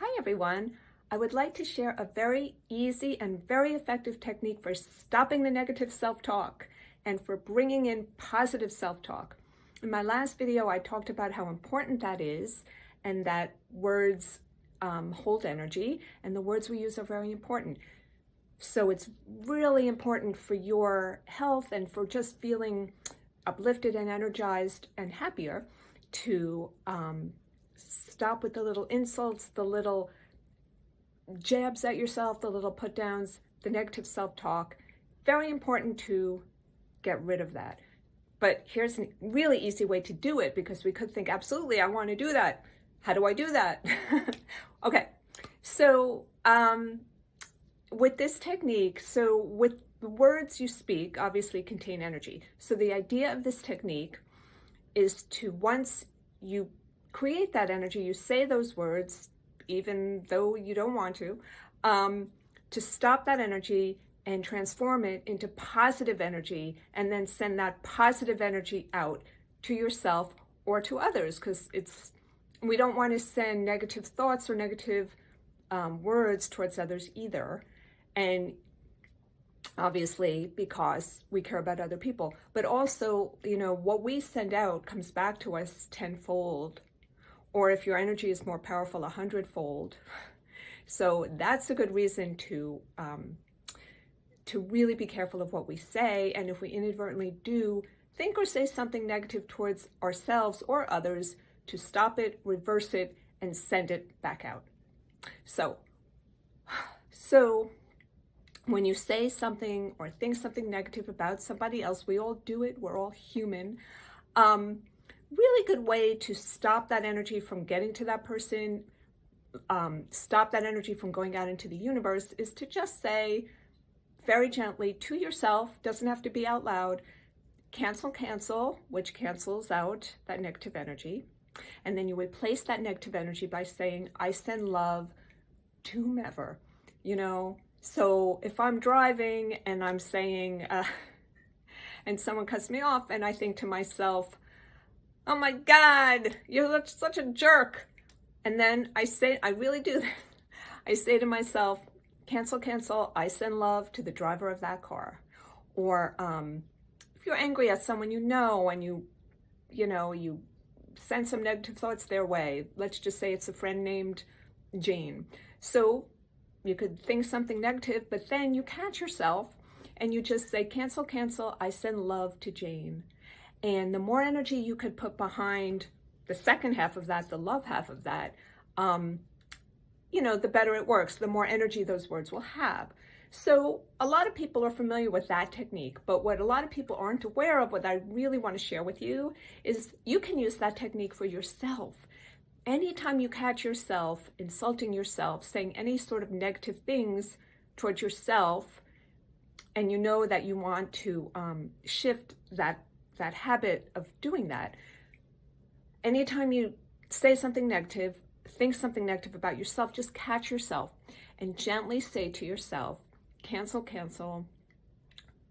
Hi everyone. I would like to share a very easy and very effective technique for stopping the negative self-talk and for bringing in positive self-talk. In my last video, I talked about how important that is and that words hold energy and the words we use are very important. So it's really important for your health and for just feeling uplifted and energized and happier to stop with the little insults, the little jabs at yourself, the little put downs, the negative self-talk. Very important to get rid of that. But here's a really easy way to do it, because we could think, absolutely, I want to do that. How do I do that? Okay, so with this technique, with the words you speak, obviously contain energy. So the idea of this technique is to, once you create that energy, you say those words, even though you don't want to stop that energy and transform it into positive energy, and then send that positive energy out to yourself or to others, because we don't want to send negative thoughts or negative words towards others either. And obviously, because we care about other people, but also, what we send out comes back to us tenfold, or if your energy is more powerful, 100-fold. So that's a good reason to really be careful of what we say. And if we inadvertently do think or say something negative towards ourselves or others, to stop it, reverse it, and send it back out. So when you say something or think something negative about somebody else, we all do it, we're all human. Really good way to stop that energy from getting to that person, stop that energy from going out into the universe, is to just say very gently to yourself, doesn't have to be out loud, cancel, which cancels out that negative energy. And then you replace that negative energy by saying, I send love to whomever, So if I'm driving and I'm saying, and someone cuts me off, and I think to myself, oh my God, you're such a jerk. And then I really do that. I say to myself, cancel, I send love to the driver of that car. Or if you're angry at someone and you send some negative thoughts their way, let's just say it's a friend named Jane. So you could think something negative, but then you catch yourself and you just say, cancel, I send love to Jane. And the more energy you could put behind the second half of that, the love half of that, the better it works, the more energy those words will have. So a lot of people are familiar with that technique, but what a lot of people aren't aware of, what I really want to share with you, is you can use that technique for yourself. Anytime you catch yourself insulting yourself, saying any sort of negative things towards yourself, and you know that you want to shift that habit of doing that, anytime you say something negative, think something negative about yourself, just catch yourself and gently say to yourself, cancel,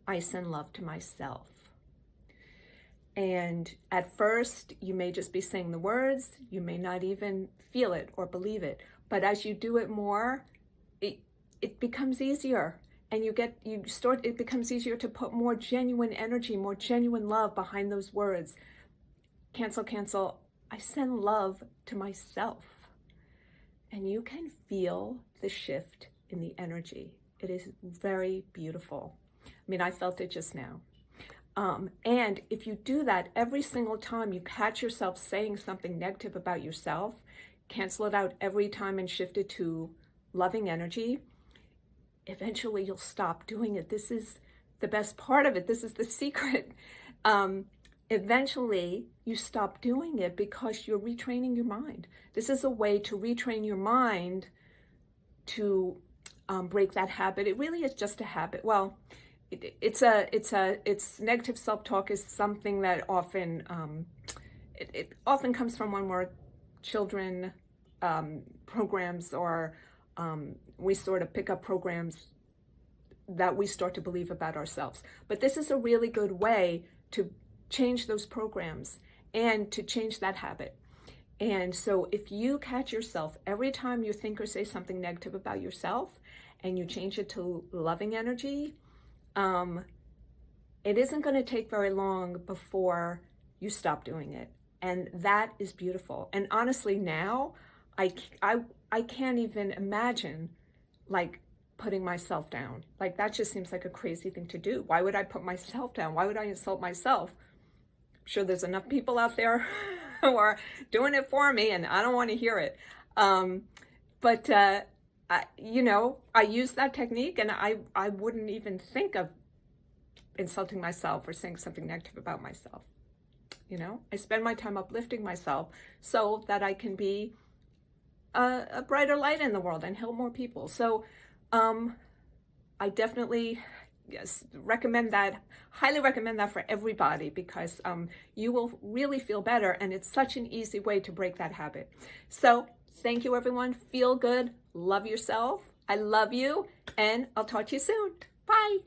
I send love to myself. And at first, you may just be saying the words, you may not even feel it or believe it, but as you do it more, it becomes easier. And it becomes easier to put more genuine energy, more genuine love behind those words. Cancel, I send love to myself. And you can feel the shift in the energy. It is very beautiful. I mean, I felt it just now. And if you do that every single time you catch yourself saying something negative about yourself, cancel it out every time and shift it to loving energy, eventually you'll stop doing it. This is the best part of it. This is the secret. Eventually you stop doing it because you're retraining your mind. This is a way to retrain your mind to break that habit. It really is just a habit. Well, it's negative self-talk is something that often, it often comes from when we're children, programs, or we sort of pick up programs that we start to believe about ourselves. But this is a really good way to change those programs and to change that habit. And so if you catch yourself every time you think or say something negative about yourself and you change it to loving energy, it isn't going to take very long before you stop doing it. And that is beautiful. And honestly, now I can't even imagine like putting myself down. Like that just seems like a crazy thing to do. Why would I put myself down? Why would I insult myself? I'm sure there's enough people out there who are doing it for me, and I don't want to hear it. But I use that technique, and I wouldn't even think of insulting myself or saying something negative about myself. I spend my time uplifting myself so that I can be a brighter light in the world and help more people. So I definitely recommend that, highly recommend that for everybody, because you will really feel better, and it's such an easy way to break that habit. So thank you, everyone. Feel good, love yourself. I love you, and I'll talk to you soon. Bye.